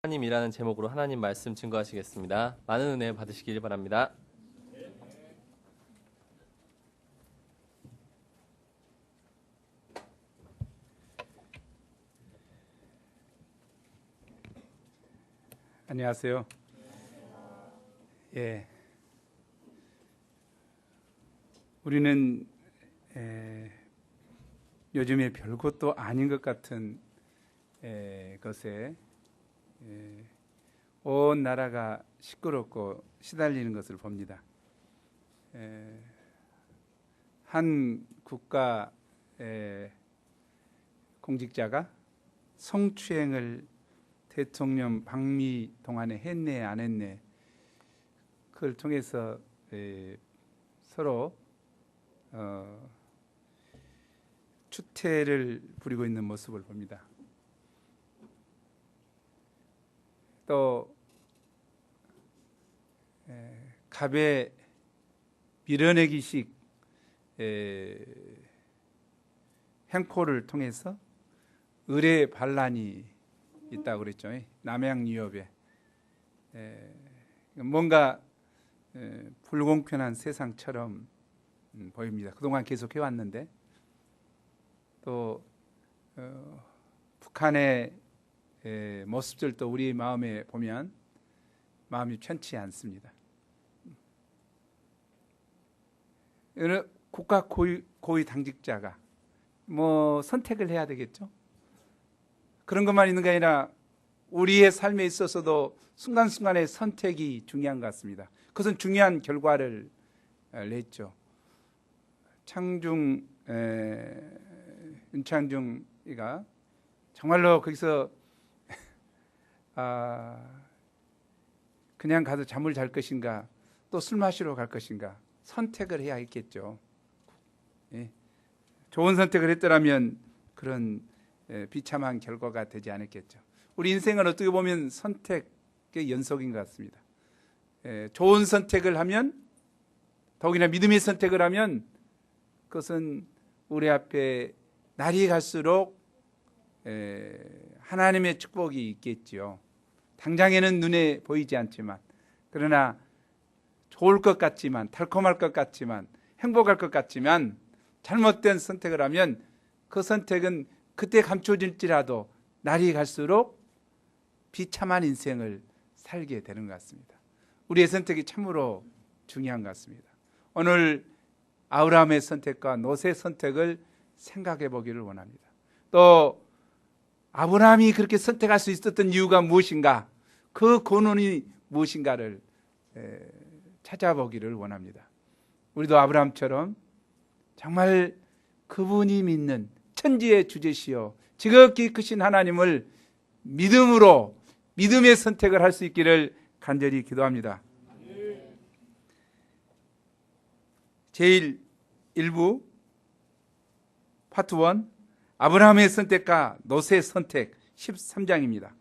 하나님이라는 제목으로 하나님 말씀 증거하시겠습니다. 많은 은혜 받으시길 바랍니다. 안녕하세요. 우리는 요즘에 별것도 아닌 것 같은 것에 온 나라가 시끄럽고 시달리는 것을 봅니다. 한 국가 공직자가 성추행을 대통령 방미 동안에 했네 안 했네, 그걸 통해서 서로 추태를 부리고 있는 모습을 봅니다. 또 갑의 밀어내기식 행포를 통해서 의뢰 반란이 있다고 그랬죠. 남양유업에 뭔가 불공평한 세상처럼 보입니다. 그동안 계속 해왔는데, 또 북한의 모습들도 우리 마음에 보면 마음이 편치 않습니다. 어느 국가 고위 당직자가 선택을 해야 되겠죠. 그런 것만 있는 게 아니라 우리의 삶에 있어서도 순간순간의 선택이 중요한 것 같습니다. 그것은 중요한 결과를 냈죠. 윤창중이가 정말로 거기서 그냥 가서 잠을 잘 것인가, 또 술 마시러 갈 것인가, 선택을 해야 했겠죠. 좋은 선택을 했더라면 그런 비참한 결과가 되지 않았겠죠. 우리 인생은 어떻게 보면 선택의 연속인 것 같습니다. 좋은 선택을 하면, 더욱이나 믿음의 선택을 하면, 그것은 우리 앞에 날이 갈수록 하나님의 축복이 있겠지요. 당장에는 눈에 보이지 않지만, 그러나 좋을 것 같지만, 달콤할 것 같지만, 행복할 것 같지만, 잘못된 선택을 하면 그 선택은 그때 감춰질지라도 날이 갈수록 비참한 인생을 살게 되는 것 같습니다. 우리의 선택이 참으로 중요한 것 같습니다. 오늘 아브라함의 선택과 롯의 선택을 생각해 보기를 원합니다. 또 아브라함이 그렇게 선택할 수 있었던 이유가 무엇인가, 그 근원이 무엇인가를 찾아보기를 원합니다. 우리도 아브라함처럼 정말 그분이 믿는 천지의 주제시여 지극히 크신 하나님을 믿음으로, 믿음의 선택을 할 수 있기를 간절히 기도합니다. 제일 1부 파트 1, 아브라함의 선택과 롯의 선택, 13장입니다.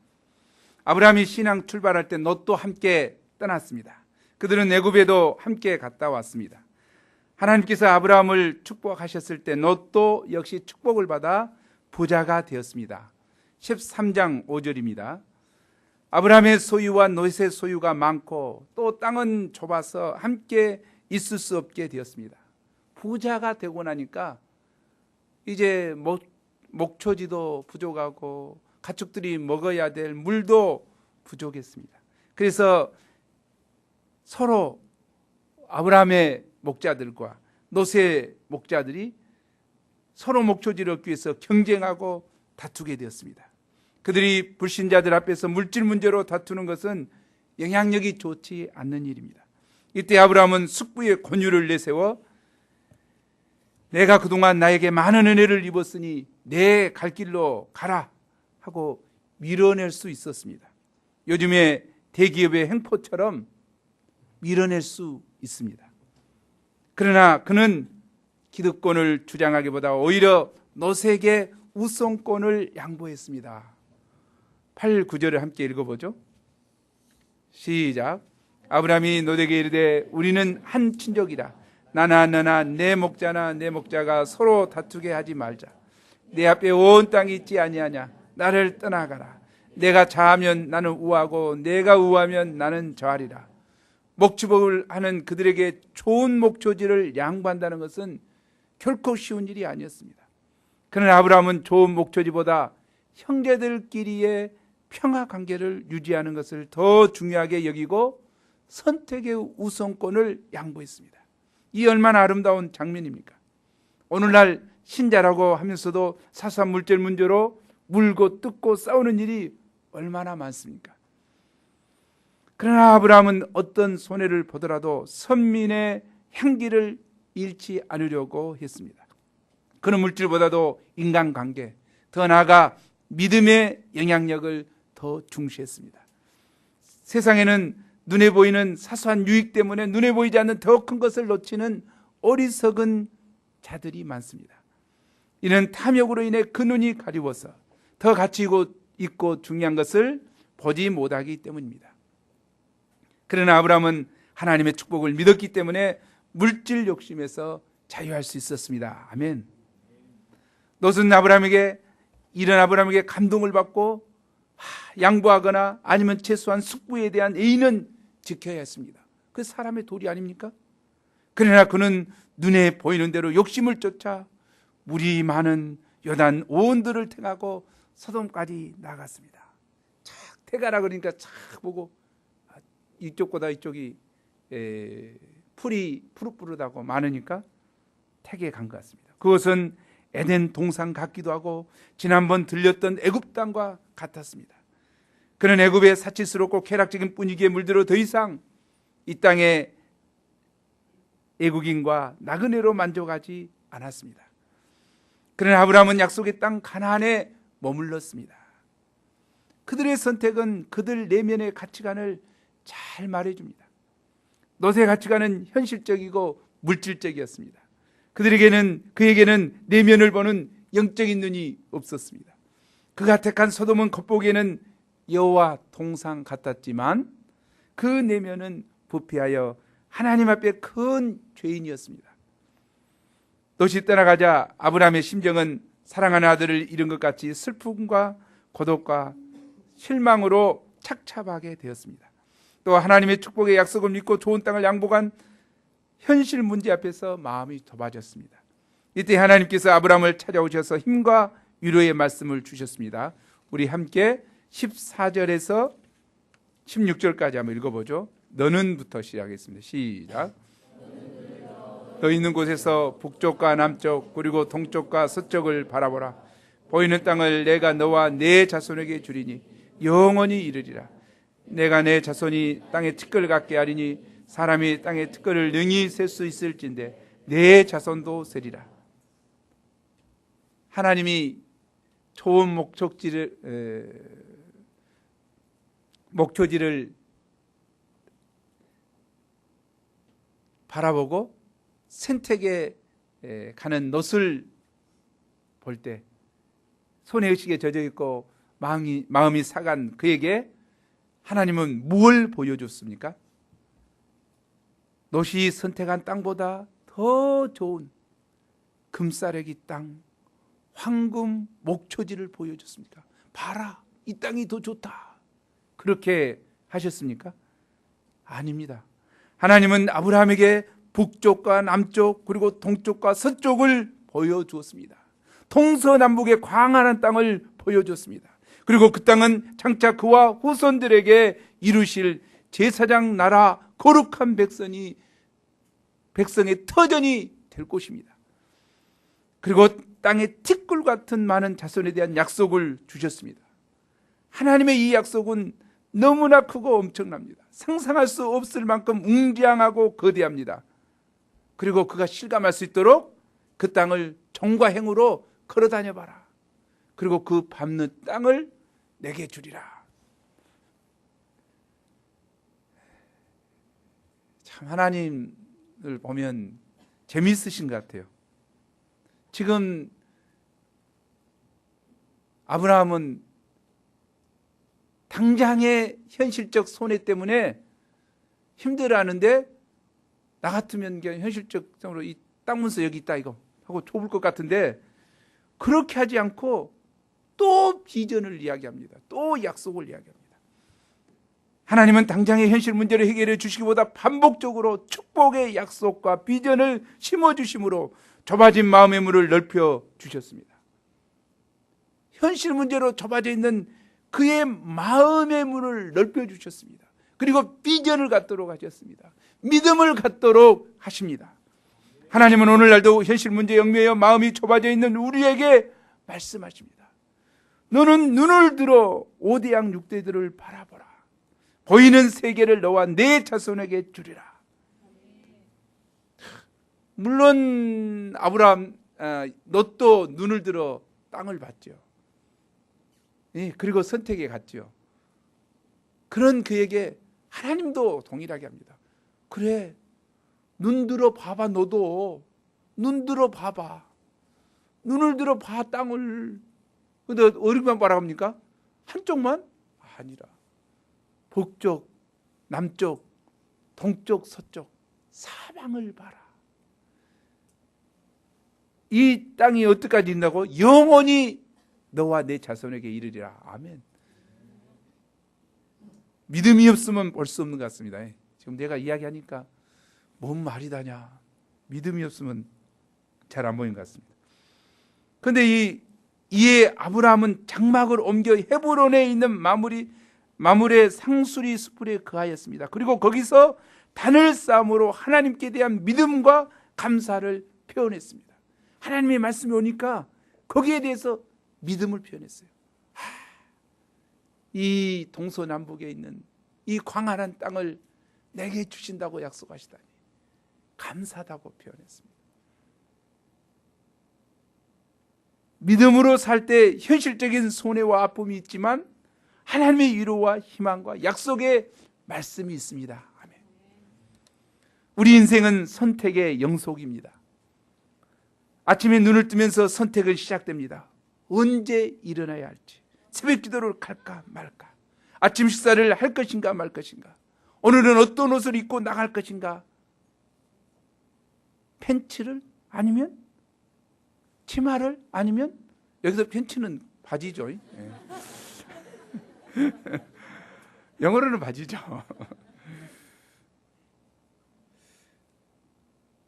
아브라함이 신앙 출발할 때 롯도 함께 떠났습니다. 그들은 애굽에도 함께 갔다 왔습니다. 하나님께서 아브라함을 축복하셨을 때 롯도 역시 축복을 받아 부자가 되었습니다. 13장 5절입니다. 아브라함의 소유와 롯의 소유가 많고 또 땅은 좁아서 함께 있을 수 없게 되었습니다. 부자가 되고 나니까 이제 목초지도 부족하고 가축들이 먹어야 될 물도 부족했습니다. 그래서 서로 아브라함의 목자들과 롯의 목자들이 서로 목초지를 얻기 위해서 경쟁하고 다투게 되었습니다. 그들이 불신자들 앞에서 물질 문제로 다투는 것은 영향력이 좋지 않는 일입니다. 이때 아브라함은 숙부의 권유를 내세워 내가 그동안 나에게 많은 은혜를 입었으니 내 갈 길로 가라 하고 밀어낼 수 있었습니다. 요즘에 대기업의 행포처럼 밀어낼 수 있습니다. 그러나 그는 기득권을 주장하기보다 오히려 롯에게 우선권을 양보했습니다. 8, 9절을 함께 읽어보죠. 시작. 아브라함이 롯에게 이르되 우리는 한 친족이라 나나 너나 내 목자나 내 목자가 서로 다투게 하지 말자. 내 앞에 온 땅이 있지 아니하냐. 나를 떠나가라. 내가 자하면 나는 우하고 내가 우하면 나는 저하리라. 목축을 하는 그들에게 좋은 목초지를 양보한다는 것은 결코 쉬운 일이 아니었습니다. 그러나 아브라함은 좋은 목초지보다 형제들끼리의 평화 관계를 유지하는 것을 더 중요하게 여기고 선택의 우선권을 양보했습니다. 이 얼마나 아름다운 장면입니까? 오늘날 신자라고 하면서도 사소한 물질 문제로 물고 뜯고 싸우는 일이 얼마나 많습니까? 그러나 아브라함은 어떤 손해를 보더라도 선민의 향기를 잃지 않으려고 했습니다. 그런 물질보다도 인간관계, 더 나아가 믿음의 영향력을 더 중시했습니다. 세상에는 눈에 보이는 사소한 유익 때문에 눈에 보이지 않는 더 큰 것을 놓치는 어리석은 자들이 많습니다. 이는 탐욕으로 인해 그 눈이 가리워서 더 가치 있고 중요한 것을 보지 못하기 때문입니다. 그러나 아브라함은 하나님의 축복을 믿었기 때문에 물질 욕심에서 자유할 수 있었습니다. 아멘. 롯은 이런 아브라함에게 감동을 받고 양보하거나 아니면 최소한 숙부에 대한 예의는 지켜야 했습니다. 그 사람의 도리 아닙니까? 그러나 그는 눈에 보이는 대로 욕심을 쫓아 물이 많은 요단 온들을 택하고 소돔까지 나갔습니다. 착 택하라 그러니까 착 보고 이쪽보다 이쪽이 풀이 푸릇푸릇하고 많으니까 택에 간 것 같습니다. 그것은 에덴 동산 같기도 하고 지난번 들렸던 애굽 땅과 같았습니다. 그는 애굽의 사치스럽고 쾌락적인 분위기에 물들어 더 이상 이 땅의 애국인과 나그네로 만족하지 않았습니다. 그러나 아브라함은 약속의 땅 가나안에 머물렀습니다. 그들의 선택은 그들 내면의 가치관을 잘 말해줍니다. 롯의 가치관은 현실적이고 물질적이었습니다. 그에게는 내면을 보는 영적인 눈이 없었습니다. 그가 택한 소돔은 겉보기에는 여호와 동상 같았지만 그 내면은 부패하여 하나님 앞에 큰 죄인이었습니다. 롯이 떠나가자 아브라함의 심정은 사랑하는 아들을 잃은 것 같이 슬픔과 고독과 실망으로 착잡하게 되었습니다. 또 하나님의 축복의 약속을 믿고 좋은 땅을 양보한 현실 문제 앞에서 마음이 좁아졌습니다. 이때 하나님께서 아브라함을 찾아오셔서 힘과 위로의 말씀을 주셨습니다. 우리 함께 14절에서 16절까지 한번 읽어보죠. 너는부터 시작하겠습니다. 시작. 너 있는 곳에서 북쪽과 남쪽 그리고 동쪽과 서쪽을 바라보라. 보이는 땅을 내가 너와 내 자손에게 주리니 영원히 이르리라. 내가 내 자손이 땅의 티끌 같게 하리니 사람이 땅의 티끌을 능히 셀 수 있을진데 내 자손도 세리라. 하나님이 좋은 목초지를 바라보고 선택에 가는 롯을 볼 때 손에 의식에 젖어 있고 마음이 상한 그에게 하나님은 무엇을 보여줬습니까? 롯이 선택한 땅보다 더 좋은 금싸래기 땅, 황금 목초지를 보여줬습니까? 봐라, 이 땅이 더 좋다. 그렇게 하셨습니까? 아닙니다. 하나님은 아브라함에게 북쪽과 남쪽 그리고 동쪽과 서쪽을 보여주었습니다. 동서남북의 광활한 땅을 보여줬습니다. 그리고 그 땅은 장차 그와 후손들에게 이루실 제사장 나라 거룩한 백성의 터전이 될 곳입니다. 그리고 땅에 티끌 같은 많은 자손에 대한 약속을 주셨습니다. 하나님의 이 약속은 너무나 크고 엄청납니다. 상상할 수 없을 만큼 웅장하고 거대합니다. 그리고 그가 실감할 수 있도록 그 땅을 정과 행으로 걸어다녀 봐라. 그리고 그 밟는 땅을 내게 주리라. 참 하나님을 보면 재미있으신 것 같아요. 지금 아브라함은 당장의 현실적 손해 때문에 힘들어하는데 나 같으면 그냥 현실적으로 이 땅 문서 여기 있다 이거 하고 좁을 것 같은데 그렇게 하지 않고 또 비전을 이야기합니다. 또 약속을 이야기합니다. 하나님은 당장의 현실 문제를 해결해 주시기보다 반복적으로 축복의 약속과 비전을 심어주심으로 좁아진 마음의 문을 넓혀 주셨습니다. 현실 문제로 좁아져 있는 그의 마음의 문을 넓혀 주셨습니다. 그리고 비전을 갖도록 하셨습니다. 믿음을 갖도록 하십니다. 하나님은 오늘날도 현실 문제에 얽매여 마음이 좁아져 있는 우리에게 말씀하십니다. 너는 눈을 들어 5대양 6대들을 바라보라. 보이는 세계를 너와 내 자손에게 주리라. 물론 아브라함 롯도 눈을 들어 땅을 봤죠. 예, 그리고 선택에 갔죠. 그런 그에게 하나님도 동일하게 합니다. 그래, 눈 들어 봐봐. 너도 눈 들어 봐봐. 눈을 들어 봐, 땅을. 근데 어디만 바라봅니까? 한쪽만? 아니라 북쪽, 남쪽, 동쪽, 서쪽 사방을 봐라. 이 땅이 어디까지 있다고? 영원히 너와 내 자손에게 이르리라. 아멘. 믿음이 없으면 볼 수 없는 것 같습니다. 지금 내가 이야기하니까 뭔 말이다냐. 믿음이 없으면 잘 안 보이는 것 같습니다. 그런데 이에 아브라함은 장막을 옮겨 헤브론에 있는 마물의 상수리 숲에 거하였습니다. 그리고 거기서 단을 쌓음으로 하나님께 대한 믿음과 감사를 표현했습니다. 하나님의 말씀이 오니까 거기에 대해서 믿음을 표현했어요. 이 동서남북에 있는 이 광활한 땅을 내게 주신다고 약속하시다니 감사하다고 표현했습니다. 믿음으로 살 때 현실적인 손해와 아픔이 있지만 하나님의 위로와 희망과 약속의 말씀이 있습니다. 아멘. 우리 인생은 선택의 영속입니다. 아침에 눈을 뜨면서 선택은 시작됩니다. 언제 일어나야 할지, 새벽 기도를 갈까 말까, 아침 식사를 할 것인가 말 것인가, 오늘은 어떤 옷을 입고 나갈 것인가, 팬츠를 아니면 치마를 아니면, 여기서 팬츠는 바지죠. 영어로는 바지죠.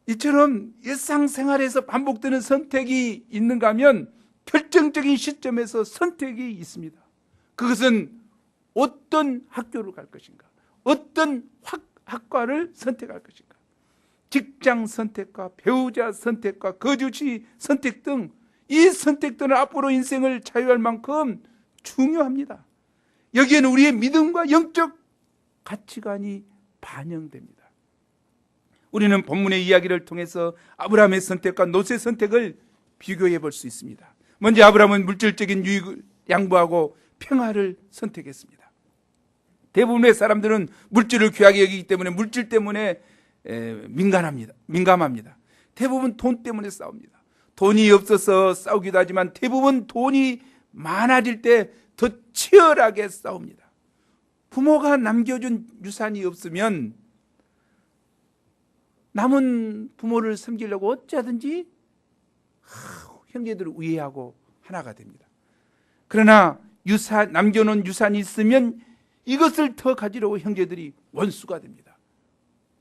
이처럼 일상생활에서 반복되는 선택이 있는가 하면 결정적인 시점에서 선택이 있습니다. 그것은 어떤 학교를 갈 것인가, 어떤 학과를 선택할 것인가, 직장 선택과 배우자 선택과 거주지 선택 등 이 선택들은 앞으로 인생을 자유할 만큼 중요합니다. 여기에는 우리의 믿음과 영적 가치관이 반영됩니다. 우리는 본문의 이야기를 통해서 아브라함의 선택과 롯의 선택을 비교해 볼 수 있습니다. 먼저 아브라함은 물질적인 유익을 양보하고 평화를 선택했습니다. 대부분의 사람들은 물질을 귀하게 여기기 때문에 물질 때문에 민감합니다. 대부분 돈 때문에 싸웁니다. 돈이 없어서 싸우기도 하지만 대부분 돈이 많아질 때 더 치열하게 싸웁니다. 부모가 남겨준 유산이 없으면 남은 부모를 섬기려고 어찌하든지 형제들을 우애하고 하나가 됩니다. 그러나 남겨놓은 유산이 있으면 이것을 더 가지려고 형제들이 원수가 됩니다.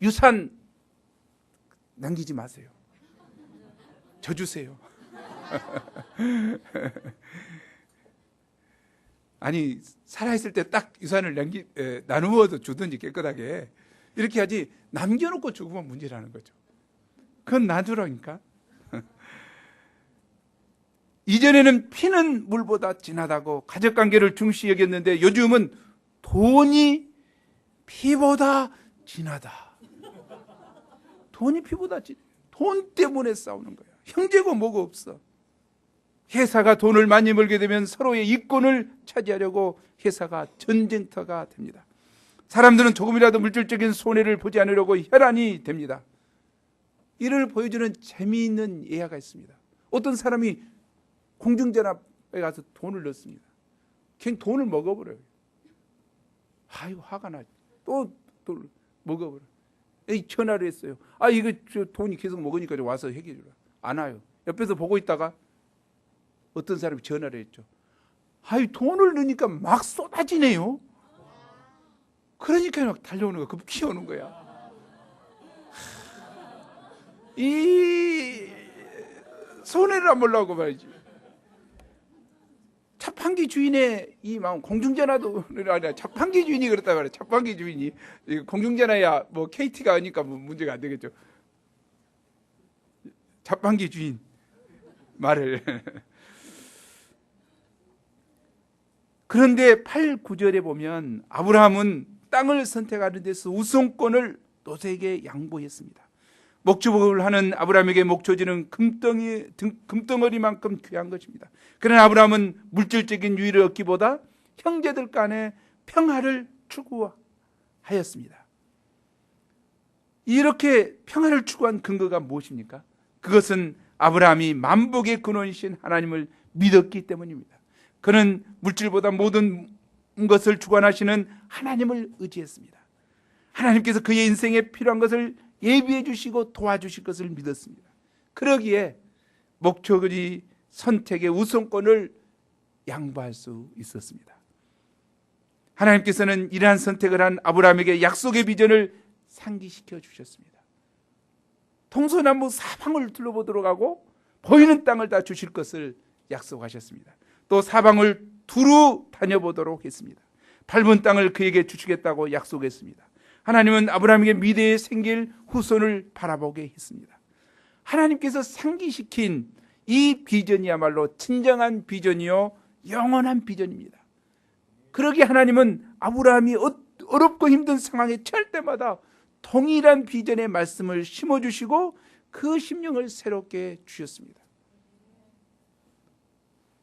유산 남기지 마세요. 저 주세요. 아니, 살아있을 때 딱 유산을 나누어도 주든지 깨끗하게 이렇게 하지, 남겨놓고 죽으면 문제라는 거죠. 그건 놔두라니까. 이전에는 피는 물보다 진하다고 가족관계를 중시 여겼는데 요즘은 돈이 피보다 진하다. 돈이 피보다 진해. 돈 때문에 싸우는 거야. 형제고 뭐고 없어. 회사가 돈을 많이 벌게 되면 서로의 이권을 차지하려고 회사가 전쟁터가 됩니다. 사람들은 조금이라도 물질적인 손해를 보지 않으려고 혈안이 됩니다. 이를 보여주는 재미있는 예화가 있습니다. 어떤 사람이 공중전화에 가서 돈을 넣습니다. 그냥 돈을 먹어버려요. 아이고, 화가 나지. 또 먹어버려. 전화를 했어요. 이거 돈이 계속 먹으니까 와서 해결해주라. 안 와요. 옆에서 보고 있다가 어떤 사람이 전화를 했죠. 아이, 돈을 넣으니까 막 쏟아지네요. 그러니까 막 달려오는 거야. 급기 오는 거야. 이 손해를 안 보려고 말이지. 자판기 주인의 이 마음, 공중전화도 아니라 자판기 주인이 그렇다 말이야. 자판기 주인이. 공중전화야 뭐 KT가 아니까 뭐 문제가 안 되겠죠. 자판기 주인 말을. 그런데 8, 9절에 보면 아브라함은 땅을 선택하는 데서 우선권을 노새에게 양보했습니다. 목축을 하는 아브라함에게 목초지는 금덩어리만큼 귀한 것입니다. 그러나 아브라함은 물질적인 유의를 얻기보다 형제들 간의 평화를 추구하였습니다. 이렇게 평화를 추구한 근거가 무엇입니까? 그것은 아브라함이 만복의 근원이신 하나님을 믿었기 때문입니다. 그는 물질보다 모든 것을 주관하시는 하나님을 의지했습니다. 하나님께서 그의 인생에 필요한 것을 예비해 주시고 도와주실 것을 믿었습니다. 그러기에 목초지 선택의 우선권을 양보할 수 있었습니다. 하나님께서는 이러한 선택을 한 아브라함에게 약속의 비전을 상기시켜 주셨습니다. 동서남북 사방을 둘러보도록 하고 보이는 땅을 다 주실 것을 약속하셨습니다. 또 사방을 두루 다녀보도록 했습니다. 밟은 땅을 그에게 주시겠다고 약속했습니다. 하나님은 아브라함에게 미래에 생길 후손을 바라보게 했습니다. 하나님께서 상기시킨 이 비전이야말로 진정한 비전이요 영원한 비전입니다. 그러기에 하나님은 아브라함이 어렵고 힘든 상황에 처할 때마다 동일한 비전의 말씀을 심어주시고 그 심령을 새롭게 주셨습니다.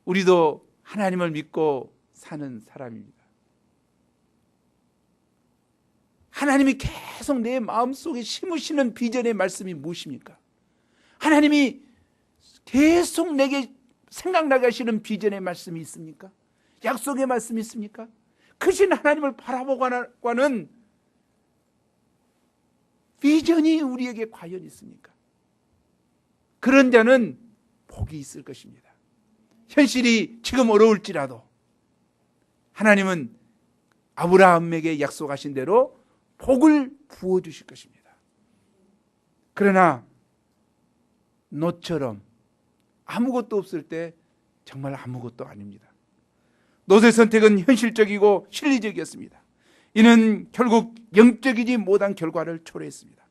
우리도 하나님을 믿고 사는 사람입니다. 하나님이 계속 내 마음속에 심으시는 비전의 말씀이 무엇입니까? 하나님이 계속 내게 생각나게 하시는 비전의 말씀이 있습니까? 약속의 말씀이 있습니까? 크신 하나님을 바라보고 하는 비전이 우리에게 과연 있습니까? 그런 자는 복이 있을 것입니다. 현실이 지금 어려울지라도 하나님은 아브라함에게 약속하신 대로 복을 부어주실 것입니다. 그러나 롯처럼 아무것도 없을 때 정말 아무것도 아닙니다. 롯의 선택은 현실적이고 실리적이었습니다. 이는 결국 영적이지 못한 결과를 초래했습니다.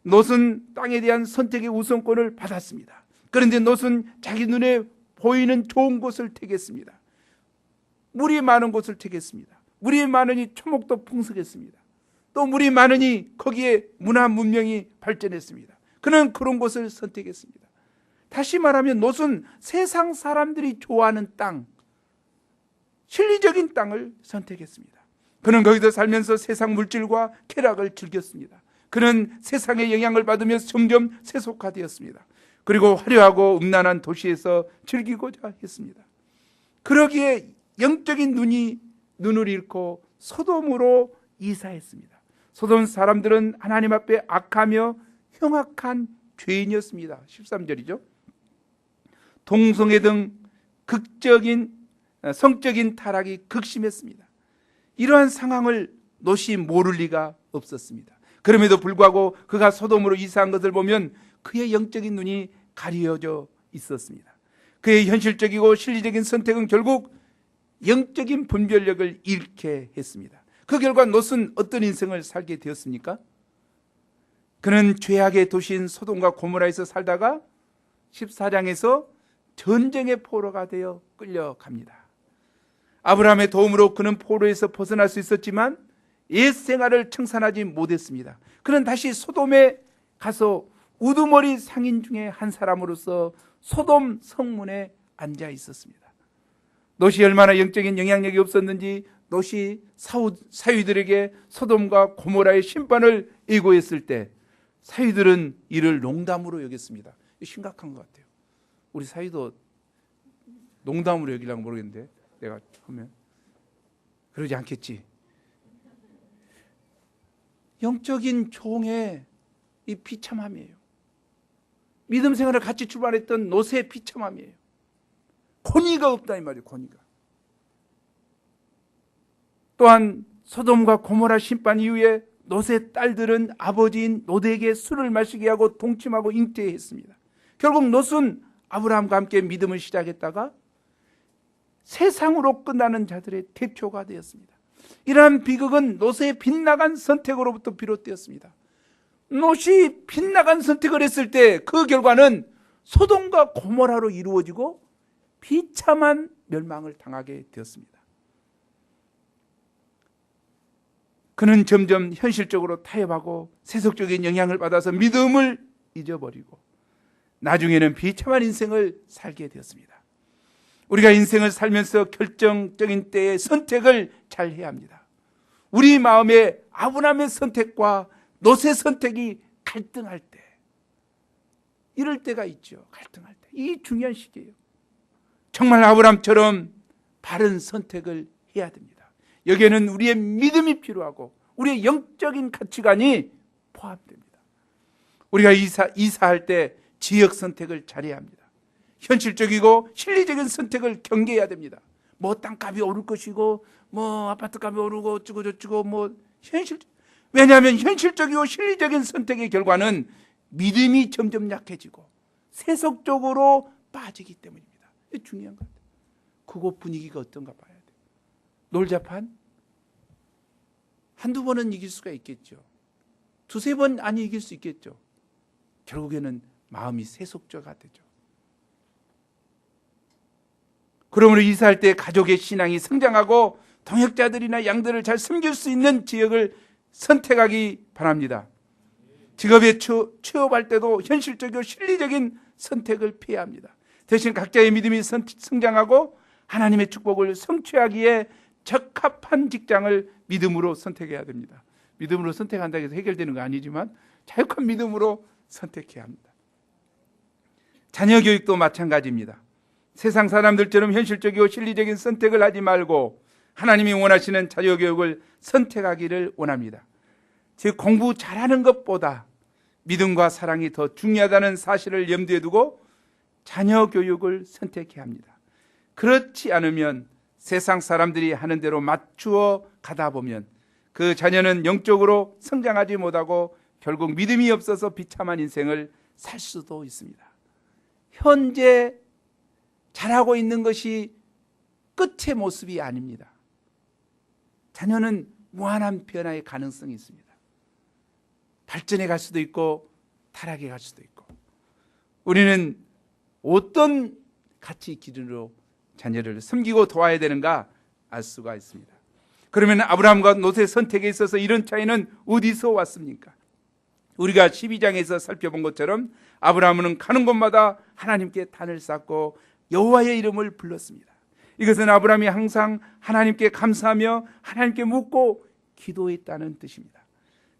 롯은 땅에 대한 선택의 우선권을 받았습니다. 그런데 롯은 자기 눈에 보이는 좋은 곳을 택했습니다. 물이 많은 곳을 택했습니다. 물이 많으니 초목도 풍성했습니다. 또 물이 많으니 거기에 문화 문명이 발전했습니다. 그는 그런 곳을 선택했습니다. 다시 말하면 롯은 세상 사람들이 좋아하는 땅, 실리적인 땅을 선택했습니다. 그는 거기서 살면서 세상 물질과 쾌락을 즐겼습니다. 그는 세상의 영향을 받으면서 점점 세속화되었습니다. 그리고 화려하고 음란한 도시에서 즐기고자 했습니다. 그러기에 영적인 눈을 잃고 소돔으로 이사했습니다. 소돔 사람들은 하나님 앞에 악하며 흉악한 죄인이었습니다. 13절이죠. 동성애 등 성적인 타락이 극심했습니다. 이러한 상황을 롯이 모를 리가 없었습니다. 그럼에도 불구하고 그가 소돔으로 이사한 것을 보면 그의 영적인 눈이 가려져 있었습니다. 그의 현실적이고 실리적인 선택은 결국 영적인 분별력을 잃게 했습니다. 그 결과 롯은 어떤 인생을 살게 되었습니까? 그는 죄악의 도시인 소돔과 고모라에서 살다가 14장에서 전쟁의 포로가 되어 끌려갑니다. 아브라함의 도움으로 그는 포로에서 벗어날 수 있었지만 옛 생활을 청산하지 못했습니다. 그는 다시 소돔에 가서 우두머리 상인 중에 한 사람으로서 소돔 성문에 앉아 있었습니다. 롯이 얼마나 영적인 영향력이 없었는지 롯이 사위들에게 소돔과 고모라의 심판을 예고했을 때 사위들은 이를 농담으로 여겼습니다. 심각한 것 같아요. 우리 사위도 농담으로 여기려고 모르겠는데 내가 하면 그러지 않겠지. 영적인 종의 이 비참함이에요. 믿음 생활을 같이 출발했던 롯의 비참함이에요. 권위가 없다 이 말이에요. 권위가. 또한 소돔과 고모라 심판 이후에 롯의 딸들은 아버지인 롯에게 술을 마시게 하고 동침하고 잉태했습니다. 결국 롯은 아브라함과 함께 믿음을 시작했다가 세상으로 끝나는 자들의 대표가 되었습니다. 이러한 비극은 롯의 빗나간 선택으로부터 비롯되었습니다. 롯이 빗나간 선택을 했을 때 그 결과는 소돔과 고모라로 이루어지고 비참한 멸망을 당하게 되었습니다. 그는 점점 현실적으로 타협하고 세속적인 영향을 받아서 믿음을 잊어버리고 나중에는 비참한 인생을 살게 되었습니다. 우리가 인생을 살면서 결정적인 때에 선택을 잘 해야 합니다. 우리 마음에 아브라함의 선택과 롯의 선택이 갈등할 때, 이럴 때가 있죠. 갈등할 때. 이 중요한 시기예요. 정말 아브라함처럼 바른 선택을 해야 됩니다. 여기에는 우리의 믿음이 필요하고 우리의 영적인 가치관이 포함됩니다. 우리가 이사할 때 지역 선택을 잘해야 합니다. 현실적이고 실리적인 선택을 경계해야 됩니다. 뭐 땅값이 오를 것이고 뭐 아파트값이 오르고 어쩌고 저쩌고 뭐 왜냐하면 현실적이고 실리적인 선택의 결과는 믿음이 점점 약해지고 세속적으로 빠지기 때문입니다. 이게 중요한 것 같아요. 그곳 분위기가 어떤가 봐야 돼요. 놀자판 한두 번은 이길 수가 있겠죠. 두세 번 안 이길 수 있겠죠. 결국에는 마음이 세속화가 되죠. 그러므로 이사할 때 가족의 신앙이 성장하고 동역자들이나 양들을 잘 섬길 수 있는 지역을 선택하기 바랍니다. 직업에 취업할 때도 현실적이고 실리적인 선택을 피해야 합니다. 대신 각자의 믿음이 성장하고 하나님의 축복을 성취하기에 적합한 직장을 믿음으로 선택해야 됩니다. 믿음으로 선택한다고 해서 해결되는 거 아니지만 자유한 믿음으로 선택해야 합니다. 자녀 교육도 마찬가지입니다. 세상 사람들처럼 현실적이고 실리적인 선택을 하지 말고 하나님이 원하시는 자녀 교육을 선택하기를 원합니다. 즉 공부 잘하는 것보다 믿음과 사랑이 더 중요하다는 사실을 염두에 두고 자녀 교육을 선택해야 합니다. 그렇지 않으면 세상 사람들이 하는 대로 맞추어 가다 보면 그 자녀는 영적으로 성장하지 못하고 결국 믿음이 없어서 비참한 인생을 살 수도 있습니다. 현재 잘하고 있는 것이 끝의 모습이 아닙니다. 자녀는 무한한 변화의 가능성이 있습니다. 발전해 갈 수도 있고 타락해 갈 수도 있고 우리는 어떤 가치 기준으로 자녀를 섬기고 도와야 되는가 알 수가 있습니다. 그러면 아브라함과 롯의 선택에 있어서 이런 차이는 어디서 왔습니까? 우리가 12장에서 살펴본 것처럼 아브라함은 가는 곳마다 하나님께 단을 쌓고 여호와의 이름을 불렀습니다. 이것은 아브라함이 항상 하나님께 감사하며 하나님께 묻고 기도했다는 뜻입니다.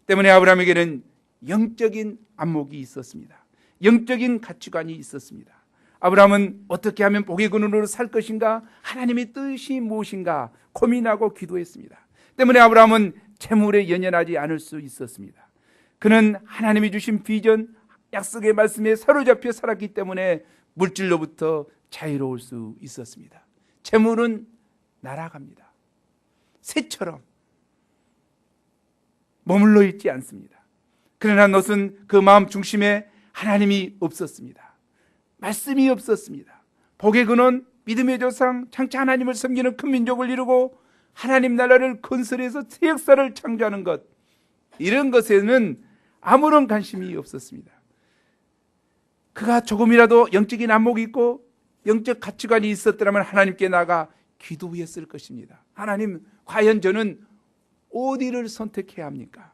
때문에 아브라함에게는 영적인 안목이 있었습니다. 영적인 가치관이 있었습니다. 아브라함은 어떻게 하면 복의 근원으로 살 것인가, 하나님의 뜻이 무엇인가 고민하고 기도했습니다. 때문에 아브라함은 재물에 연연하지 않을 수 있었습니다. 그는 하나님이 주신 비전, 약속의 말씀에 사로잡혀 살았기 때문에 물질로부터 자유로울 수 있었습니다. 재물은 날아갑니다. 새처럼 머물러 있지 않습니다. 그러나 롯은 그 마음 중심에 하나님이 없었습니다. 말씀이 없었습니다. 복의 근원, 믿음의 조상, 장차 하나님을 섬기는 큰 민족을 이루고 하나님 나라를 건설해서 새 역사를 창조하는 것, 이런 것에는 아무런 관심이 없었습니다. 그가 조금이라도 영적인 안목이 있고 영적 가치관이 있었더라면 하나님께 나가 기도했을 것입니다. 하나님, 과연 저는 어디를 선택해야 합니까?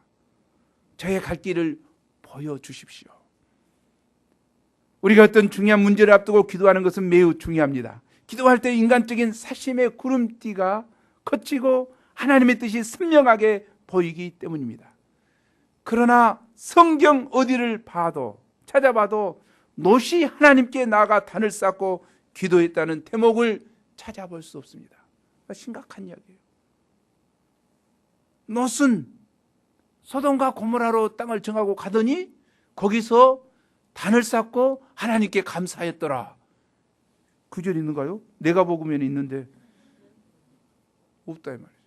저의 갈 길을 보여주십시오. 우리가 어떤 중요한 문제를 앞두고 기도하는 것은 매우 중요합니다. 기도할 때 인간적인 사심의 구름띠가 거치고 하나님의 뜻이 선명하게 보이기 때문입니다. 그러나 성경 어디를 찾아봐도 롯이 하나님께 나아가 단을 쌓고 기도했다는 대목을 찾아볼 수 없습니다. 심각한 이야기예요. 롯은 소돔과 고모라로 땅을 정하고 가더니 거기서 단을 쌓고 하나님께 감사했더라. 그 절 있는가요? 내가 복으면 있는데 없다 이 말이에요.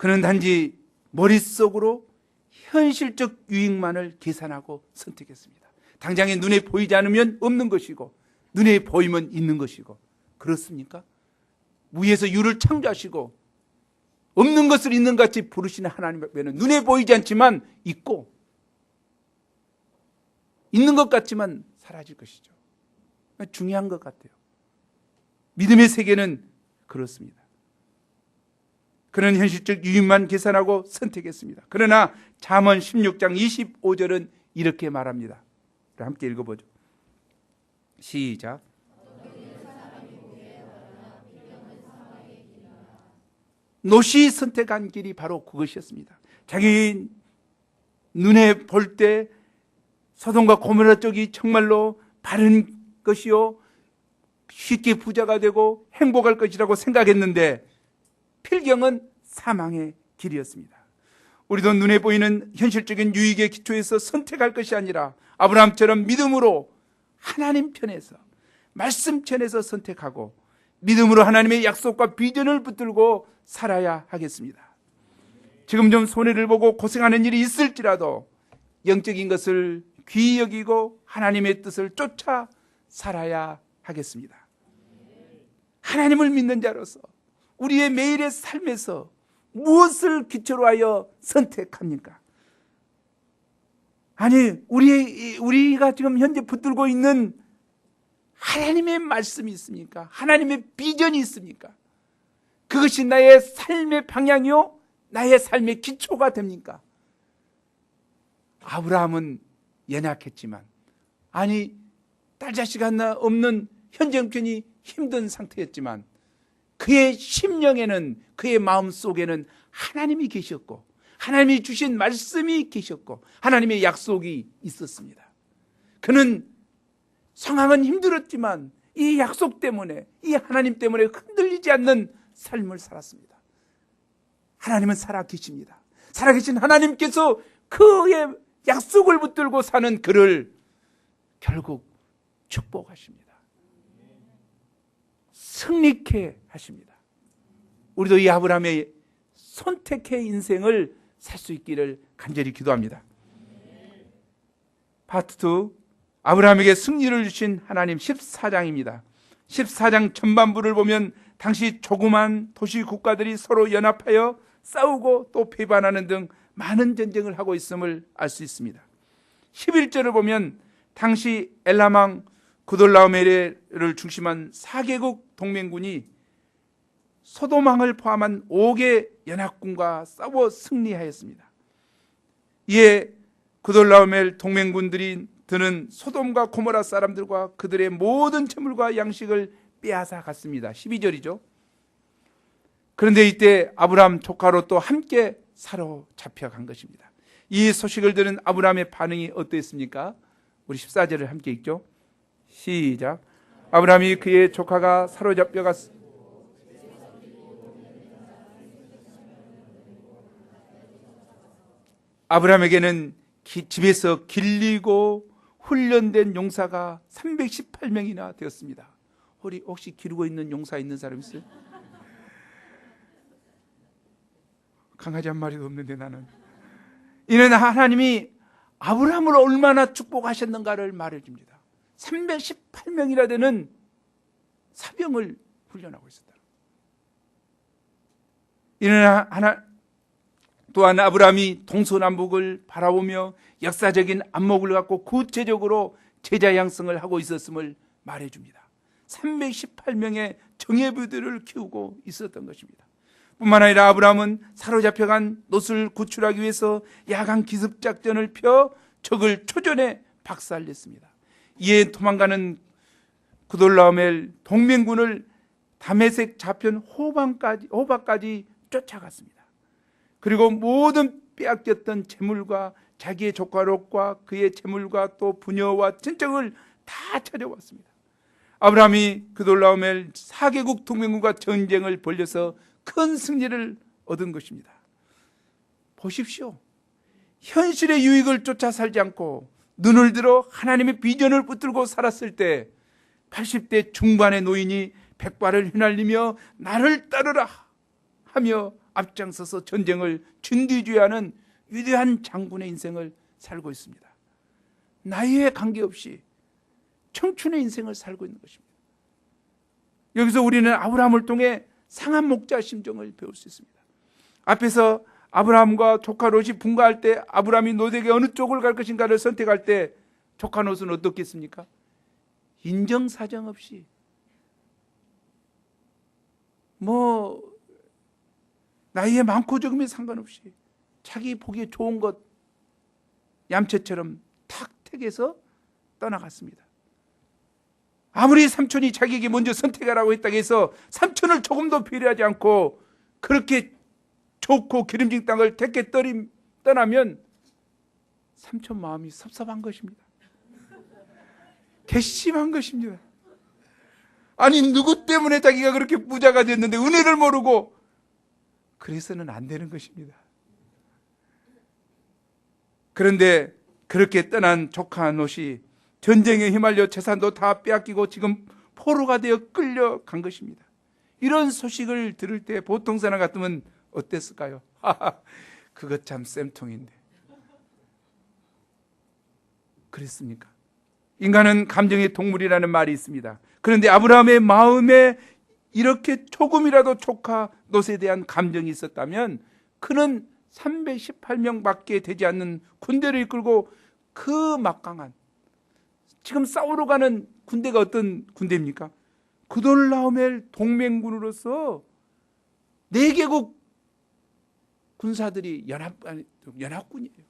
그는 단지 머릿속으로 현실적 유익만을 계산하고 선택했습니다. 당장에 눈에 보이지 않으면 없는 것이고 눈에 보이면 있는 것이고, 그렇습니까? 위에서 유를 창조하시고 없는 것을 있는 것 같이 부르시는 하나님 앞에는 눈에 보이지 않지만 있고 있는 것 같지만 사라질 것이죠. 중요한 것 같아요. 믿음의 세계는 그렇습니다. 그는 현실적 유익만 계산하고 선택했습니다. 그러나 잠언 16장 25절은 이렇게 말합니다. 함께 읽어보죠. 시작. 롯이 선택한 길이 바로 그것이었습니다. 자기 눈에 볼 때 소돔과 고모라 쪽이 정말로 바른 것이요, 쉽게 부자가 되고 행복할 것이라고 생각했는데 필경은 사망의 길이었습니다. 우리도 눈에 보이는 현실적인 유익의 기초에서 선택할 것이 아니라 아브라함처럼 믿음으로 하나님 편에서, 말씀 편에서 선택하고 믿음으로 하나님의 약속과 비전을 붙들고 살아야 하겠습니다. 지금 좀 손해를 보고 고생하는 일이 있을지라도 영적인 것을 귀히 여기고 하나님의 뜻을 쫓아 살아야 하겠습니다. 하나님을 믿는 자로서 우리의 매일의 삶에서 무엇을 기초로 하여 선택합니까? 아니, 우리가 지금 현재 붙들고 있는 하나님의 말씀이 있습니까? 하나님의 비전이 있습니까? 그것이 나의 삶의 방향이요, 나의 삶의 기초가 됩니까? 아브라함은 연약했지만, 아니, 딸 자식 하나 없는 현재 형편이 힘든 상태였지만 그의 심령에는, 그의 마음속에는 하나님이 계셨고 하나님이 주신 말씀이 계셨고 하나님의 약속이 있었습니다. 그는 상황은 힘들었지만 이 약속 때문에, 이 하나님 때문에 흔들리지 않는 삶을 살았습니다. 하나님은 살아계십니다. 살아계신 하나님께서 그의 약속을 붙들고 사는 그를 결국 축복하십니다. 승리케 하십니다. 우리도 이 아브라함의 선택의 인생을 살 수 있기를 간절히 기도합니다. 파트 2, 아브라함에게 승리를 주신 하나님 14장입니다. 14장 전반부를 보면 당시 조그만 도시 국가들이 서로 연합하여 싸우고 또 배반하는 등 많은 전쟁을 하고 있음을 알 수 있습니다. 11절을 보면 당시 엘람왕 구돌라오멜을 중심한 4개국 동맹군이 소돔왕을 포함한 5개 연합군과 싸워 승리하였습니다. 이에 구돌라오멜 동맹군들이 드는 소돔과 고모라 사람들과 그들의 모든 재물과 양식을 빼앗아 갔습니다. 12절이죠. 그런데 이때 아브라함 조카로 또 함께 사로잡혀간 것입니다. 이 소식을 들은 아브라함의 반응이 어땠습니까? 우리 14절을 함께 읽죠. 시작. 아브라함이 그의 조카가 사로잡혀갔. 아브라함에게는 집에서 길리고 훈련된 용사가 318명이나 되었습니다. 혹시 기르고 있는 용사 있는 사람 있어요? 강아지 한 마리도 없는데 나는. 이는 하나님이 아브라함을 얼마나 축복하셨는가를 말해줍니다. 318명이나 되는 사병을 훈련하고 있었다. 이는 또한 아브라함이 동서남북을 바라보며 역사적인 안목을 갖고 구체적으로 제자 양성을 하고 있었음을 말해줍니다. 318명의 정예부들을 키우고 있었던 것입니다. 뿐만 아니라 아브라함은 사로잡혀간 롯을 구출하기 위해서 야간 기습작전을 펴 적을 초전에 박살냈습니다. 이에 도망가는 구돌라오멜 동맹군을 다메섹 좌편 호바까지 쫓아갔습니다. 그리고 모든 빼앗겼던 재물과 자기의 조카 롯과 그의 재물과 또 부녀와 친척을 다 찾아왔습니다. 아브라함이 구돌라오멜 4개국 동맹군과 전쟁을 벌여서 큰 승리를 얻은 것입니다. 보십시오. 현실의 유익을 쫓아 살지 않고 눈을 들어 하나님의 비전을 붙들고 살았을 때 80대 중반의 노인이 백발을 휘날리며 나를 따르라 하며 앞장서서 전쟁을 진뒤주의하는 위대한 장군의 인생을 살고 있습니다. 나이에 관계없이 청춘의 인생을 살고 있는 것입니다. 여기서 우리는 아브라함을 통해 상한 목자 심정을 배울 수 있습니다. 앞에서 아브라함과 조카 롯이 분가할 때 아브라함이 롯에게 어느 쪽을 갈 것인가를 선택할 때 조카 롯은 어떻겠습니까? 인정사정 없이 나이에 많고 적음에 상관없이 자기 보기에 좋은 것 얌체처럼 탁 택해서 떠나갔습니다. 아무리 삼촌이 자기에게 먼저 선택하라고 했다고 해서 삼촌을 조금도 배려하지 않고 그렇게 좋고 기름진 땅을 택해 떠나면 삼촌 마음이 섭섭한 것입니다. 괘씸한 것입니다. 아니 누구 때문에 자기가 그렇게 부자가 됐는데 은혜를 모르고, 그래서는 안 되는 것입니다. 그런데 그렇게 떠난 조카 롯이 전쟁에 휘말려 재산도 다 빼앗기고 지금 포로가 되어 끌려간 것입니다. 이런 소식을 들을 때 보통 사람 같으면 어땠을까요? 그것 참 쌤통인데. 그랬습니까? 인간은 감정의 동물이라는 말이 있습니다. 그런데 아브라함의 마음에 이렇게 조금이라도 조카 롯에 대한 감정이 있었다면 그는 318명밖에 되지 않는 군대를 이끌고 그 막강한, 지금 싸우러 가는 군대가 어떤 군대입니까? 그돌라오멜 동맹군으로서 4개국 군사들이 연합군이에요.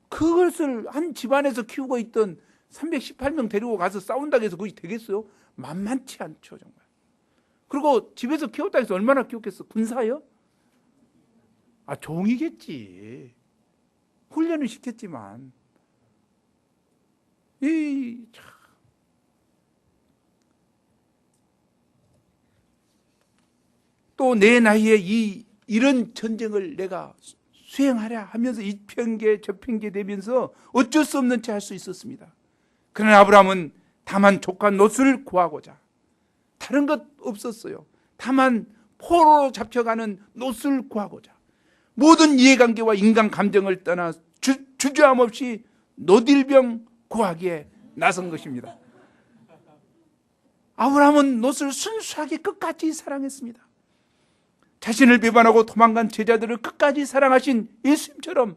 그것을 한 집안에서 키우고 있던 318명 데리고 가서 싸운다고 해서 그것이 되겠어요? 만만치 않죠, 정말. 그리고 집에서 키웠다고 해서 얼마나 키웠겠어? 군사요? 종이겠지. 훈련을 시켰지만. 또 내 나이에 이런 전쟁을 내가 수행하랴 하면서 이 편계 저 편계 되면서 어쩔 수 없는 채 할 수 있었습니다. 그러나 아브라함은 다만 조카 롯을 구하고자, 다른 것 없었어요. 다만 포로로 잡혀가는 롯을 구하고자 모든 이해관계와 인간 감정을 떠나 주저함 없이 롯일병 구하기에 나선 것입니다. 아브라함은 롯을 순수하게 끝까지 사랑했습니다. 자신을 배반하고 도망간 제자들을 끝까지 사랑하신 예수님처럼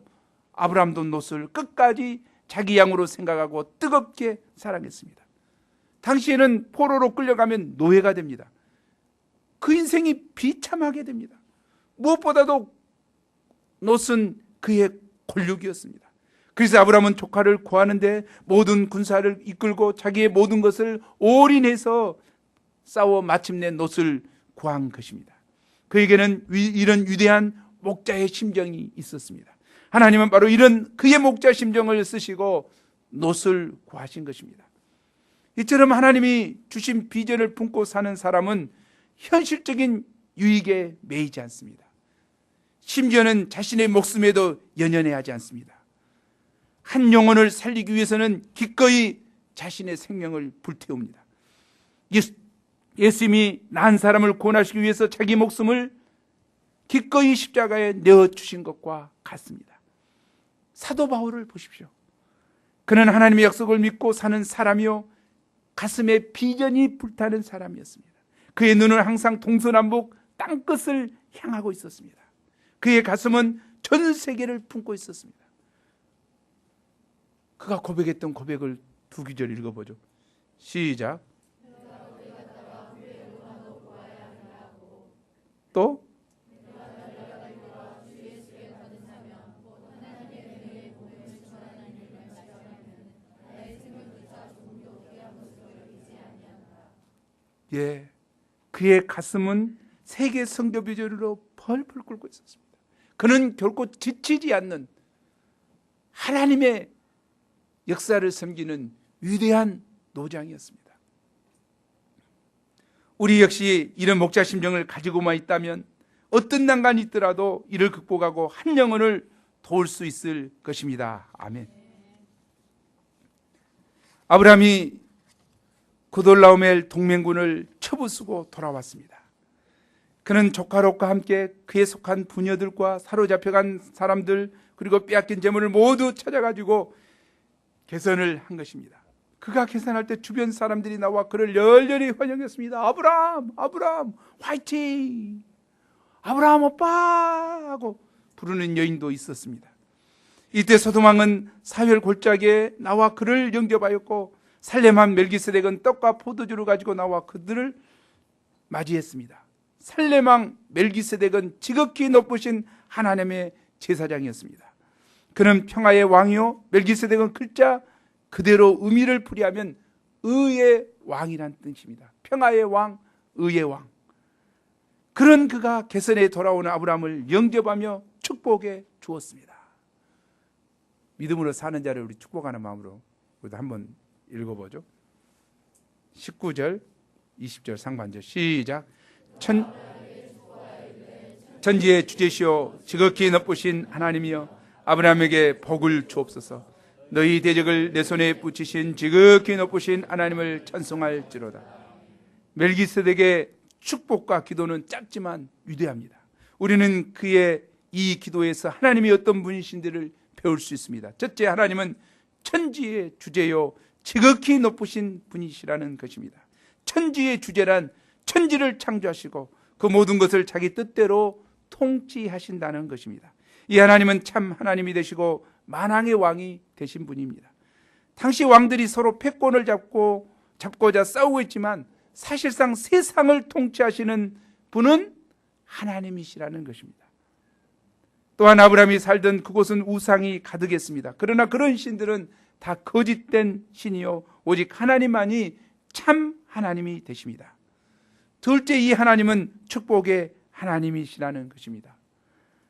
아브라함도 롯을 끝까지 자기 양으로 생각하고 뜨겁게 사랑했습니다. 당시에는 포로로 끌려가면 노예가 됩니다. 그 인생이 비참하게 됩니다. 무엇보다도 롯은 그의 곤욕이었습니다. 그래서 아브라함은 조카를 구하는데 모든 군사를 이끌고 자기의 모든 것을 올인해서 싸워 마침내 롯을 구한 것입니다. 그에게는 이런 위대한 목자의 심정이 있었습니다. 하나님은 바로 이런 그의 목자 심정을 쓰시고 롯을 구하신 것입니다. 이처럼 하나님이 주신 비전을 품고 사는 사람은 현실적인 유익에 매이지 않습니다. 심지어는 자신의 목숨에도 연연해 하지 않습니다. 한 영혼을 살리기 위해서는 기꺼이 자신의 생명을 불태웁니다. 예수님이 난 사람을 구원하시기 위해서 자기 목숨을 기꺼이 십자가에 내어주신 것과 같습니다. 사도 바울을 보십시오. 그는 하나님의 약속을 믿고 사는 사람이요, 가슴에 비전이 불타는 사람이었습니다. 그의 눈은 항상 동서남북 땅끝을 향하고 있었습니다. 그의 가슴은 전 세계를 품고 있었습니다. 그가 고백했던 고백을 2구절 읽어보죠. 시작. 또 그의 가슴은 세계 선교 비전으로 펄펄 끓고 있었습니다. 그는 결코 지치지 않는 하나님의 역사를 섬기는 위대한 노장이었습니다. 우리 역시 이런 목자 심정을 가지고만 있다면 어떤 난관이 있더라도 이를 극복하고 한 영혼을 도울 수 있을 것입니다. 아멘. 아브라함이 그돌라오멜 동맹군을 쳐부수고 돌아왔습니다. 그는 조카 롯과 함께 그에 속한 부녀들과 사로잡혀간 사람들 그리고 빼앗긴 재물을 모두 찾아가지고 개선을 한 것입니다. 그가 계산할 때 주변 사람들이 나와 그를 열렬히 환영했습니다. 아브라함, 아브라함, 화이팅! 아브라함 오빠! 하고 부르는 여인도 있었습니다. 이때 소돔왕은 사흘 골짜기에 나와 그를 영접하였고 살렘한 멜기세덱은 떡과 포도주를 가지고 나와 그들을 맞이했습니다. 살렘왕 멜기세덱은 지극히 높으신 하나님의 제사장이었습니다. 그는 평화의 왕이요, 멜기세덱은 글자 그대로 의미를 풀이하면 의의 왕이란 뜻입니다. 평화의 왕, 의의 왕. 그런 그가 개선에 돌아오는 아브라함을 영접하며 축복해 주었습니다. 믿음으로 사는 자를 우리 축복하는 마음으로 우리도 한번 읽어보죠. 19절, 20절 상반절 시작. 천지의 주제시오 지극히 높으신 하나님이여 아브라함에게 복을 주옵소서. 너희 대적을 내 손에 붙이신 지극히 높으신 하나님을 찬송할지로다. 멜기세덱의 축복과 기도는 짧지만 위대합니다. 우리는 그의 이 기도에서 하나님이 어떤 분이신지를 배울 수 있습니다. 첫째, 하나님은 천지의 주제요 지극히 높으신 분이시라는 것입니다. 천지의 주제란 천지를 창조하시고 그 모든 것을 자기 뜻대로 통치하신다는 것입니다. 이 하나님은 참 하나님이 되시고 만왕의 왕이 되신 분입니다. 당시 왕들이 서로 패권을 잡고자 싸우고 있지만 사실상 세상을 통치하시는 분은 하나님이시라는 것입니다. 또한 아브라함이 살던 그곳은 우상이 가득했습니다. 그러나 그런 신들은 다 거짓된 신이요 오직 하나님만이 참 하나님이 되십니다. 둘째, 이 하나님은 축복의 하나님이시라는 것입니다.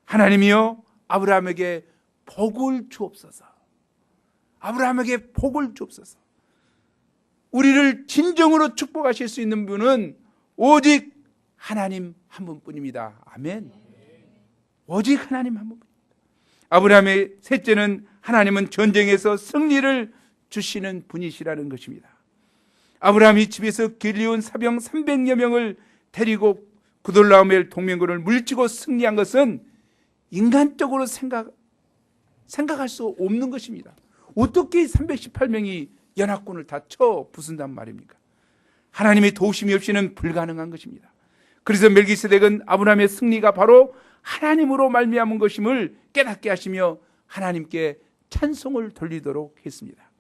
하나님이여 아브라함에게 복을 주옵소서. 아브라함에게 복을 주옵소서. 우리를 진정으로 축복하실 수 있는 분은 오직 하나님 한 분뿐입니다. 아멘. 오직 하나님 한 분뿐입니다. 아브라함의 셋째는 하나님은 전쟁에서 승리를 주시는 분이시라는 것입니다. 아브라함이 집에서 길리온 사병 300여 명을 데리고 구돌라오멜 동맹군을 물리치고 승리한 것은 인간적으로 생각할 수 없는 것입니다. 어떻게 318명이 연합군을 다 쳐 부순단 말입니까? 하나님의 도우심이 없이는 불가능한 것입니다. 그래서 멜기세덱은 아브라함의 승리가 바로 하나님으로 말미암은 것임을 깨닫게 하시며 하나님께 찬송을 돌리도록 했습니다.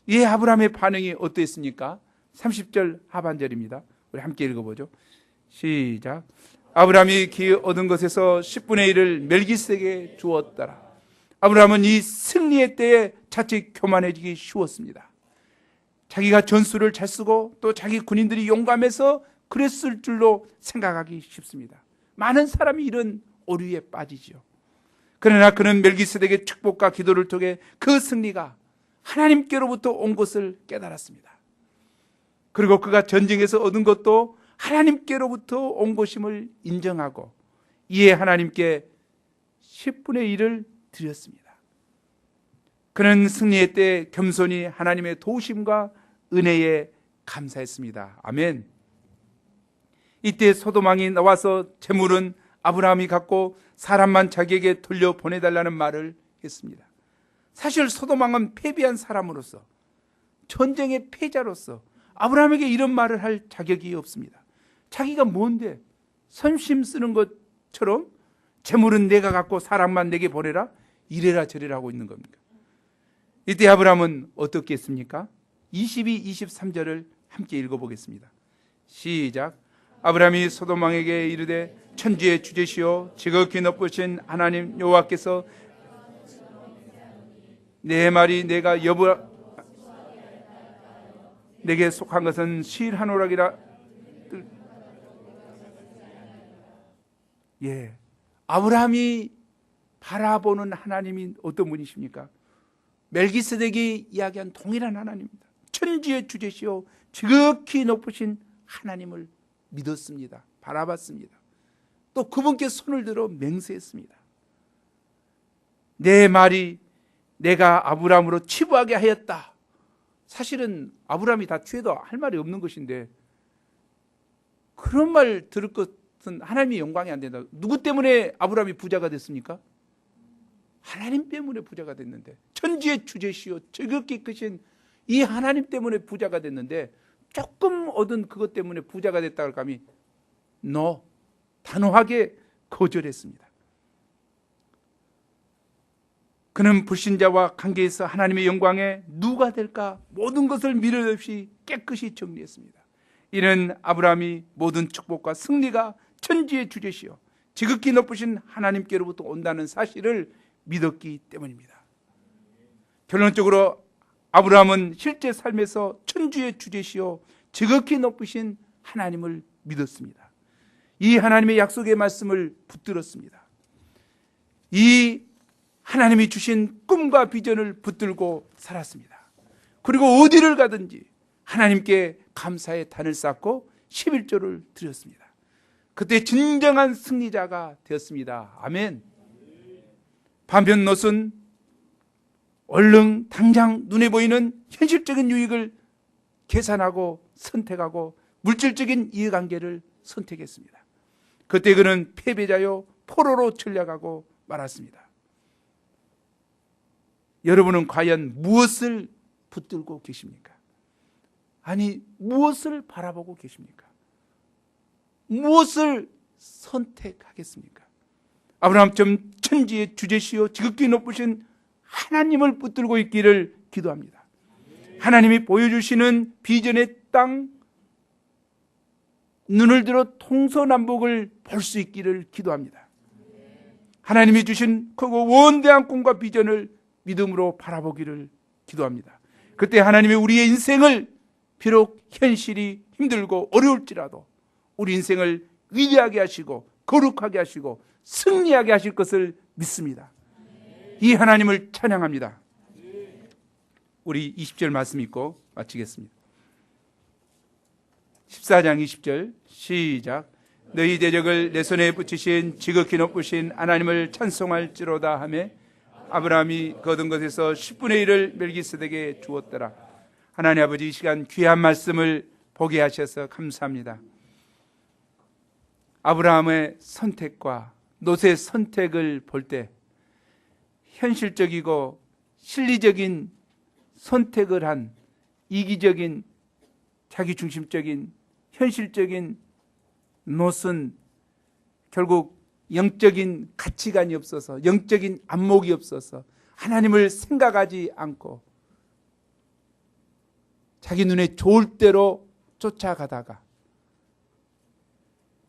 이 아브라함의 반응이 어땠습니까? 30절 하반절입니다. 우리 함께 읽어보죠. 시작. 아브라함이 기 얻은 것에서 10분의 1을 멜기세덱에게 주었더라. 아브라함은 이 승리의 때에 자칫 교만해지기 쉬웠습니다. 자기가 전술을 잘 쓰고 또 자기 군인들이 용감해서 그랬을 줄로 생각하기 쉽습니다. 많은 사람이 이런 오류에 빠지죠. 그러나 그는 멜기세덱의 축복과 기도를 통해 그 승리가 하나님께로부터 온 것을 깨달았습니다. 그리고 그가 전쟁에서 얻은 것도 하나님께로부터 온 것임을 인정하고 이에 하나님께 10분의 1을 드렸습니다. 그는 승리의 때 겸손히 하나님의 도우심과 은혜에 감사했습니다. 아멘. 이때 소돔왕이 나와서 재물은 아브라함이 갖고 사람만 자기에게 돌려보내달라는 말을 했습니다. 사실 소돔왕은 패배한 사람으로서 전쟁의 패자로서 아브라함에게 이런 말을 할 자격이 없습니다. 자기가 뭔데 선심 쓰는 것처럼 재물은 내가 갖고 사람만 내게 보내라 이래라 저래라 하고 있는 겁니까? 이때 아브라함은 어떻게 했습니까? 22, 23절을 함께 읽어보겠습니다. 시작. 아브라함이 소돔왕에게 이르되 천지의 주제시오 지극히 높으신 하나님 여호와께서 내 말이 내가 내게 속한 것은 실하노락이라. 예, 아브라함이 바라보는 하나님이 어떤 분이십니까? 멜기세덱이 이야기한 동일한 하나님입니다. 천지의 주제시오 지극히 높으신 하나님을 믿었습니다. 바라봤습니다. 또 그분께 손을 들어 맹세했습니다. 내 말이 내가 아브라함으로 치부하게 하였다. 사실은 아브라함이 다 취해도 할 말이 없는 것인데 그런 말 들을 것 하나님의 영광이 안 된다. 누구 때문에 아브라함이 부자가 됐습니까? 하나님 때문에 부자가 됐는데, 천지의 주제시요 지극히 크신 이 하나님 때문에 부자가 됐는데, 조금 얻은 그것 때문에 부자가 됐다 할 감히 단호하게 거절했습니다. 그는 불신자와 관계에서 하나님의 영광에 누가 될까 모든 것을 미련 없이 깨끗이 정리했습니다. 이는 아브라함이 모든 축복과 승리가 천지의 주제시요 지극히 높으신 하나님께로부터 온다는 사실을 믿었기 때문입니다. 결론적으로 아브라함은 실제 삶에서 천주의 주제시요 지극히 높으신 하나님을 믿었습니다. 이 하나님의 약속의 말씀을 붙들었습니다. 이 하나님이 주신 꿈과 비전을 붙들고 살았습니다. 그리고 어디를 가든지 하나님께 감사의 단을 쌓고 11조를 드렸습니다. 그때 진정한 승리자가 되었습니다. 아멘. 반면 롯은 얼른 당장 눈에 보이는 현실적인 유익을 계산하고 선택하고 물질적인 이해관계를 선택했습니다. 그때 그는 패배자요 포로로 전락하고 말았습니다. 여러분은 과연 무엇을 붙들고 계십니까? 아니, 무엇을 바라보고 계십니까? 무엇을 선택하겠습니까? 아브라함처럼 천지의 주제시요 지극히 높으신 하나님을 붙들고 있기를 기도합니다. 하나님이 보여주시는 비전의 땅, 눈을 들어 동서남북을 볼 수 있기를 기도합니다. 하나님이 주신 크고 원대한 꿈과 비전을 믿음으로 바라보기를 기도합니다. 그때 하나님이 우리의 인생을 비록 현실이 힘들고 어려울지라도 우리 인생을 위대하게 하시고 거룩하게 하시고 승리하게 하실 것을 믿습니다. 이 하나님을 찬양합니다. 우리 20절 말씀 읽고 마치겠습니다. 14장 20절 시작. 너희 대적을 내 손에 붙이신 지극히 높으신 하나님을 찬송할지로다 하며 아브라함이 거둔 것에서 10분의 1을 멜기세덱에게 주었더라. 하나님 아버지, 이 시간 귀한 말씀을 보게 하셔서 감사합니다. 아브라함의 선택과 롯의 선택을 볼 때 현실적이고 실리적인 선택을 한 이기적인 자기중심적인 현실적인 롯은 결국 영적인 가치관이 없어서 영적인 안목이 없어서 하나님을 생각하지 않고 자기 눈에 좋을 대로 쫓아가다가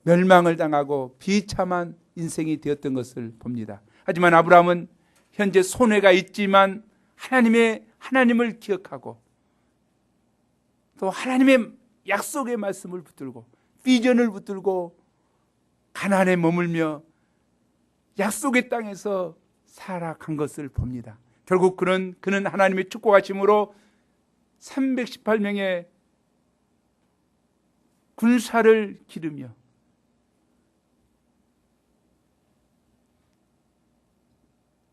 멸망을 당하고 비참한 인생이 되었던 것을 봅니다. 하지만 아브라함은 현재 손해가 있지만 하나님을 기억하고 또 하나님의 약속의 말씀을 붙들고 비전을 붙들고 가나안에 머물며 약속의 땅에서 살아간 것을 봅니다. 결국 그는 하나님의 축복하심으로 318명의 군사를 기르며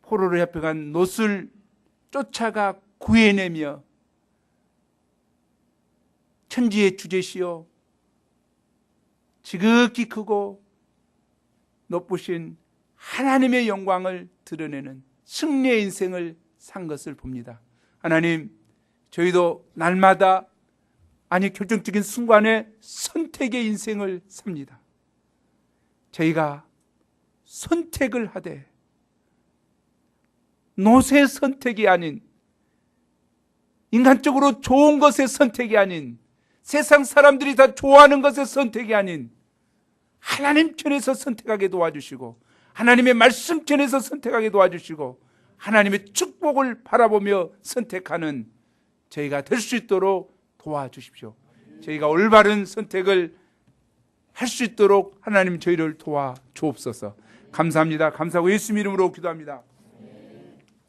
포로로 잡혀간 롯을 쫓아가 구해내며 천지의 주제시요 지극히 크고 높으신 하나님의 영광을 드러내는 승리의 인생을 산 것을 봅니다. 하나님, 저희도 날마다 결정적인 순간에 선택의 인생을 삽니다. 저희가 선택을 하되 롯의 선택이 아닌 인간적으로 좋은 것의 선택이 아닌 세상 사람들이 다 좋아하는 것의 선택이 아닌 하나님 편에서 선택하게 도와주시고 하나님의 말씀 편에서 선택하게 도와주시고 하나님의 축복을 바라보며 선택하는 저희가 될 수 있도록 도와주십시오. 저희가 올바른 선택을 할 수 있도록 하나님 저희를 도와주옵소서. 감사합니다. 감사하고 예수님 이름으로 기도합니다.